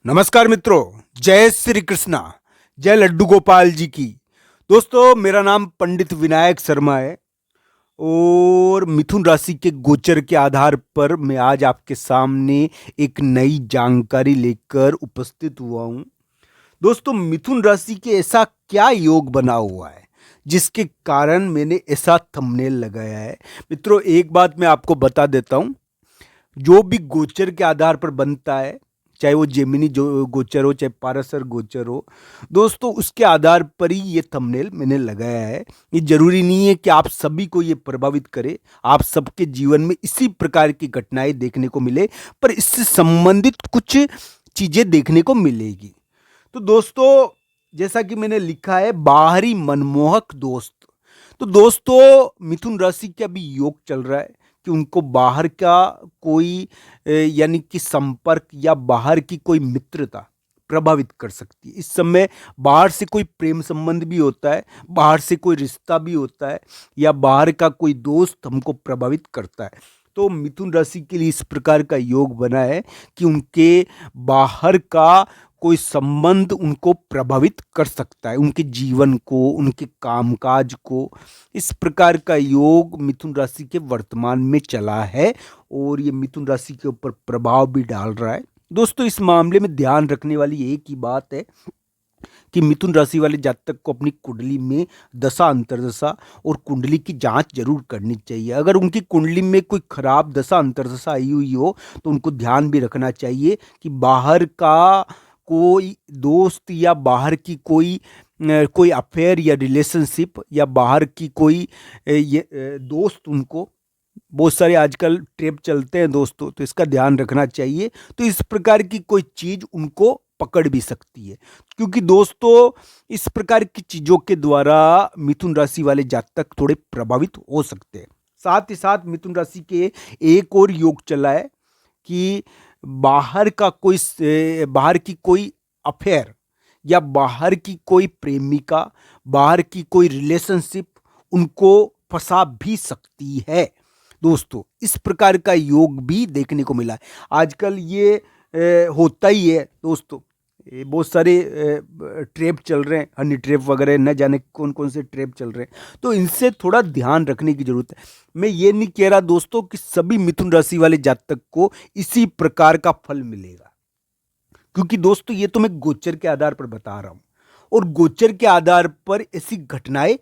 नमस्कार मित्रों, जय श्री कृष्णा, जय लड्डू गोपाल जी की। दोस्तों, मेरा नाम पंडित विनायक शर्मा है और मिथुन राशि के गोचर के आधार पर मैं आज आपके सामने एक नई जानकारी लेकर उपस्थित हुआ हूं। दोस्तों, मिथुन राशि के ऐसा क्या योग बना हुआ है जिसके कारण मैंने ऐसा थंबनेल लगाया है। मित्रों, एक बात मैं आपको बता देता हूं, जो भी गोचर के आधार पर बनता है, चाहे वो जेमिनी जो गोचर हो, चाहे पाराशर गोचर हो, दोस्तों उसके आधार पर ही ये थंबनेल मैंने लगाया है। ये जरूरी नहीं है कि आप सभी को ये प्रभावित करे, आप सबके जीवन में इसी प्रकार की घटनाएं देखने को मिले, पर इससे संबंधित कुछ चीजें देखने को मिलेगी। तो दोस्तों, जैसा कि मैंने लिखा है, बाहरी मनमोहक दोस्त। तो दोस्तों, मिथुन राशि का भी योग चल रहा है कि उनको बाहर का कोई यानी कि संपर्क या बाहर की कोई मित्रता प्रभावित कर सकती है। इस समय बाहर से कोई प्रेम संबंध भी होता है, बाहर से कोई रिश्ता भी होता है, या बाहर का कोई दोस्त हमको प्रभावित करता है। तो मिथुन राशि के लिए इस प्रकार का योग बना है कि उनके बाहर का कोई संबंध उनको प्रभावित कर सकता है, उनके जीवन को, उनके कामकाज को। इस प्रकार का योग मिथुन राशि के वर्तमान में चला है और ये मिथुन राशि के ऊपर प्रभाव भी डाल रहा है। दोस्तों, इस मामले में ध्यान रखने वाली एक ही बात है कि मिथुन राशि वाले जातक को अपनी कुंडली में दशा अंतर्दशा और कुंडली की जांच जरूर करनी चाहिए। अगर उनकी कुंडली में कोई खराब दशा अंतर्दशा आई हुई हो तो उनको ध्यान भी रखना चाहिए कि बाहर का कोई दोस्त या बाहर की कोई अफेयर या रिलेशनशिप या बाहर की कोई दोस्त, उनको बहुत सारे आजकल ट्रैप चलते हैं दोस्तों, तो इसका ध्यान रखना चाहिए। तो इस प्रकार की कोई चीज उनको पकड़ भी सकती है, क्योंकि दोस्तों इस प्रकार की चीजों के द्वारा मिथुन राशि वाले जातक थोड़े प्रभावित हो सकते हैं। साथ ही साथ मिथुन राशि के एक और योग चला है कि बाहर की कोई अफेयर या बाहर की कोई प्रेमिका, बाहर की कोई रिलेशनशिप उनको फंसा भी सकती है। दोस्तों, इस प्रकार का योग भी देखने को मिला है। आजकल ये होता ही है दोस्तों। ये बहुत सारे ट्रैप चल रहे हैं, हनी ट्रैप वगैरह, न जाने कौन कौन से ट्रैप चल रहे हैं, तो इनसे थोड़ा ध्यान रखने की जरूरत है। मैं ये नहीं कह रहा दोस्तों कि सभी मिथुन राशि वाले जातक को इसी प्रकार का फल मिलेगा, क्योंकि दोस्तों ये तो मैं गोचर के आधार पर बता रहा हूं और गोचर के आधार पर ऐसी घटनाएं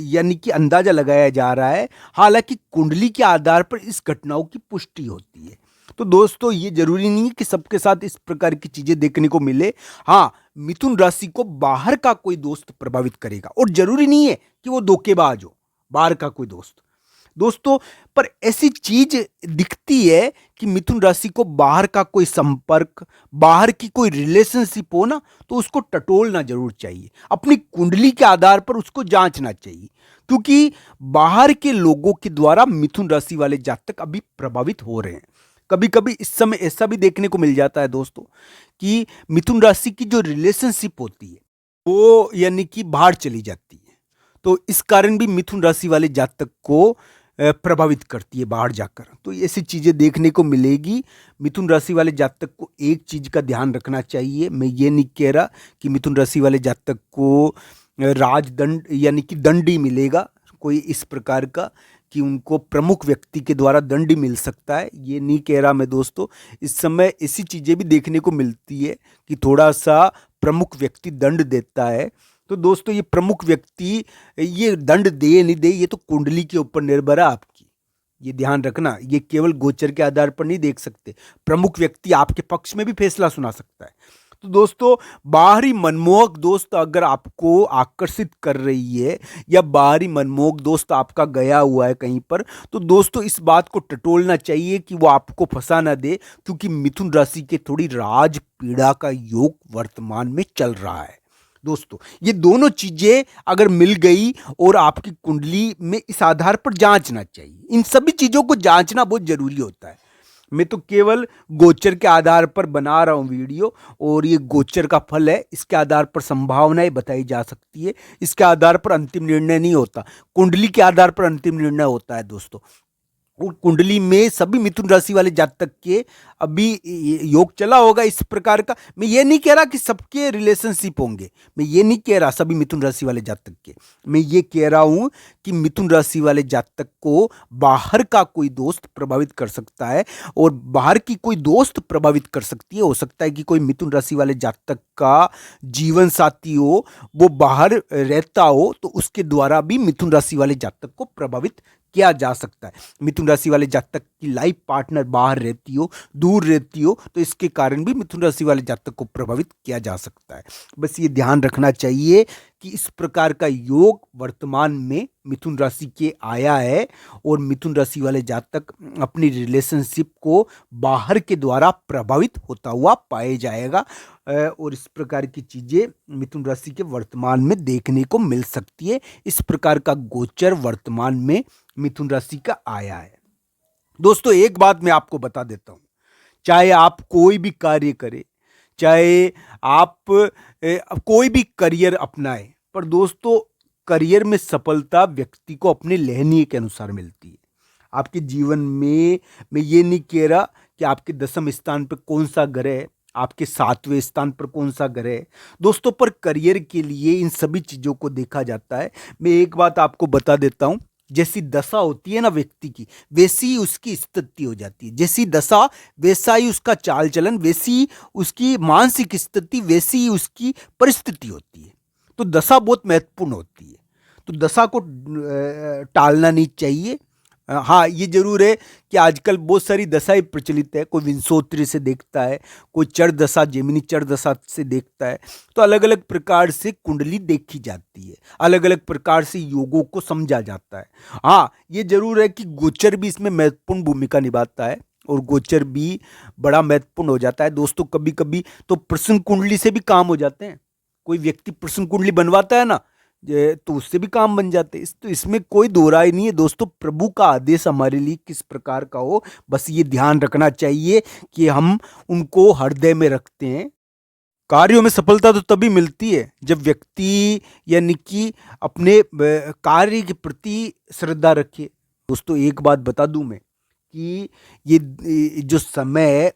यानी कि अंदाजा लगाया जा रहा है। हालांकि कुंडली के आधार पर इस घटनाओं की पुष्टि होती है। तो दोस्तों, ये जरूरी नहीं है कि सबके साथ इस प्रकार की चीजें देखने को मिले। हाँ, मिथुन राशि को बाहर का कोई दोस्त प्रभावित करेगा और जरूरी नहीं है कि वो धोखेबाज हो, बाहर का कोई दोस्त। दोस्तों, पर ऐसी चीज दिखती है कि मिथुन राशि को बाहर का कोई संपर्क, बाहर की कोई रिलेशनशिप हो ना, तो उसको टटोलना जरूर चाहिए। अपनी कुंडली के आधार पर उसको जांचना चाहिए, क्योंकि बाहर के लोगों के द्वारा मिथुन राशि वाले जातक अभी प्रभावित हो रहे हैं। कभी कभी इस समय ऐसा भी देखने को मिल जाता है दोस्तों कि मिथुन राशि की जो रिलेशनशिप होती है वो यानी कि बाहर चली जाती है। तो इस कारण भी मिथुन राशि वाले जातक को प्रभावित करती है बाहर जाकर। तो ऐसी चीजें देखने को मिलेगी। मिथुन राशि वाले जातक को एक चीज का ध्यान रखना चाहिए। मैं ये नहीं कह रहा कि मिथुन राशि वाले जातक को राजदंड यानी कि दंड ही मिलेगा कोई इस प्रकार का, कि उनको प्रमुख व्यक्ति के द्वारा दंड ही मिल सकता है, ये नहीं कह रहा मैं दोस्तों। इस समय ऐसी चीजें भी देखने को मिलती है कि थोड़ा सा प्रमुख व्यक्ति दंड देता है। तो दोस्तों, ये प्रमुख व्यक्ति ये दंड दे नहीं दे, ये तो कुंडली के ऊपर निर्भर है आपकी। ये ध्यान रखना, ये केवल गोचर के आधार पर नहीं देख सकते। प्रमुख व्यक्ति आपके पक्ष में भी फैसला सुना सकता है। तो दोस्तों, बाहरी मनमोहक दोस्त अगर आपको आकर्षित कर रही है या बाहरी मनमोहक दोस्त आपका गया हुआ है कहीं पर, तो दोस्तों इस बात को टटोलना चाहिए कि वो आपको फंसा ना दे, क्योंकि मिथुन राशि के थोड़ी राज पीड़ा का योग वर्तमान में चल रहा है। दोस्तों, ये दोनों चीजें अगर मिल गई और आपकी कुंडली में, इस आधार पर जांचना चाहिए। इन सभी चीजों को जांचना बहुत जरूरी होता है। मैं तो केवल गोचर के आधार पर बना रहा हूं वीडियो, और ये गोचर का फल है, इसके आधार पर संभावनाएं बताई जा सकती है। इसके आधार पर अंतिम निर्णय नहीं होता, कुंडली के आधार पर अंतिम निर्णय होता है दोस्तों। और कुंडली में सभी मिथुन राशि वाले जातक के अभी योग चला होगा इस प्रकार का। मैं ये नहीं कह रहा कि सबके रिलेशनशिप होंगे, मैं ये नहीं कह रहा सभी मिथुन राशि वाले जातक के, मैं ये कह रहा हूं कि मिथुन राशि वाले जातक को बाहर का कोई दोस्त प्रभावित कर सकता है, और बाहर की कोई दोस्त प्रभावित कर सकती है। हो सकता है कि कोई मिथुन राशि वाले जातक का जीवन साथी हो, वो बाहर रहता हो, तो उसके द्वारा भी मिथुन राशि वाले जातक को प्रभावित किया जा सकता है। मिथुन राशि वाले जातक की लाइफ पार्टनर बाहर रहती हो, दूर रहती हो, तो इसके कारण भी मिथुन राशि वाले जातक को प्रभावित किया जा सकता है। बस ये ध्यान रखना चाहिए कि इस प्रकार का योग वर्तमान में मिथुन राशि के आया है, और मिथुन राशि वाले जातक अपनी रिलेशनशिप को बाहर के द्वारा प्रभावित होता हुआ पाए जाएगा, और इस प्रकार की चीजें मिथुन राशि के वर्तमान में देखने को मिल सकती है। इस प्रकार का गोचर वर्तमान में मिथुन राशि का आया है। दोस्तों, एक बात मैं आपको बता देता हूं, चाहे आप कोई भी कार्य करें, चाहे आप कोई भी करियर अपनाएं, पर दोस्तों करियर में सफलता व्यक्ति को अपने लेहनीय के अनुसार मिलती है। आपके जीवन में मैं ये नहीं कह रहा कि आपके 10वें स्थान पर कौन सा ग्रह है, आपके 7वें स्थान पर कौन सा ग्रह है दोस्तों, पर करियर के लिए इन सभी चीज़ों को देखा जाता है। मैं एक बात आपको बता देता हूं, जैसी दशा होती है ना व्यक्ति की, वैसी ही उसकी स्थिति हो जाती है। जैसी दशा वैसा ही उसका चाल चलन, वैसी उसकी मानसिक स्थिति, वैसी ही उसकी परिस्थिति होती है। तो दशा बहुत महत्वपूर्ण होती है, तो दशा को टालना नहीं चाहिए। हाँ, ये जरूर है कि आजकल बहुत सारी दशाएं प्रचलित है। कोई विंशोत्तरी से देखता है, कोई चर दशा, जेमिनी चर दशा से देखता है। तो अलग अलग प्रकार से कुंडली देखी जाती है, अलग अलग प्रकार से योगों को समझा जाता है। हाँ, ये जरूर है कि गोचर भी इसमें महत्वपूर्ण भूमिका निभाता है, और गोचर भी बड़ा महत्वपूर्ण हो जाता है। दोस्तों, कभी कभी तो प्रश्न कुंडली से भी काम हो जाते हैं। कोई व्यक्ति प्रश्न कुंडली बनवाता है ना, तो उससे भी काम बन जाते हैं। तो इसमें कोई दो राय नहीं है दोस्तों। प्रभु का आदेश हमारे लिए किस प्रकार का हो, बस ये ध्यान रखना चाहिए कि हम उनको हृदय में रखते हैं। कार्यों में सफलता तो तभी मिलती है जब व्यक्ति यानी कि अपने कार्य के प्रति श्रद्धा रखे। दोस्तों, एक बात बता दूं मैं कि ये जो समय है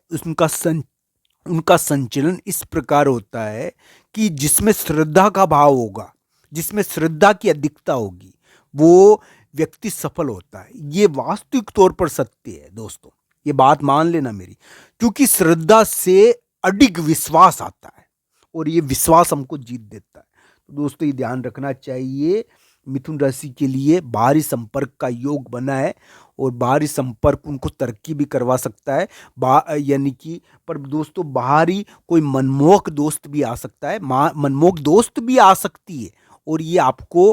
उनका संचलन इस प्रकार होता है कि जिसमें श्रद्धा का भाव होगा, जिसमें श्रद्धा की अधिकता होगी, वो व्यक्ति सफल होता है। ये वास्तविक तौर पर सत्य है दोस्तों, ये बात मान लेना मेरी, क्योंकि श्रद्धा से अडिग विश्वास आता है, और ये विश्वास हमको जीत देता है। तो दोस्तों, ये ध्यान रखना चाहिए। मिथुन राशि के लिए बाहरी संपर्क का योग बना है, और बाहरी संपर्क उनको तरक्की भी करवा सकता है, यानी कि पर दोस्तों बाहरी कोई मनमोहक दोस्त भी आ सकता है, मनमोहक दोस्त भी आ सकती है, और ये आपको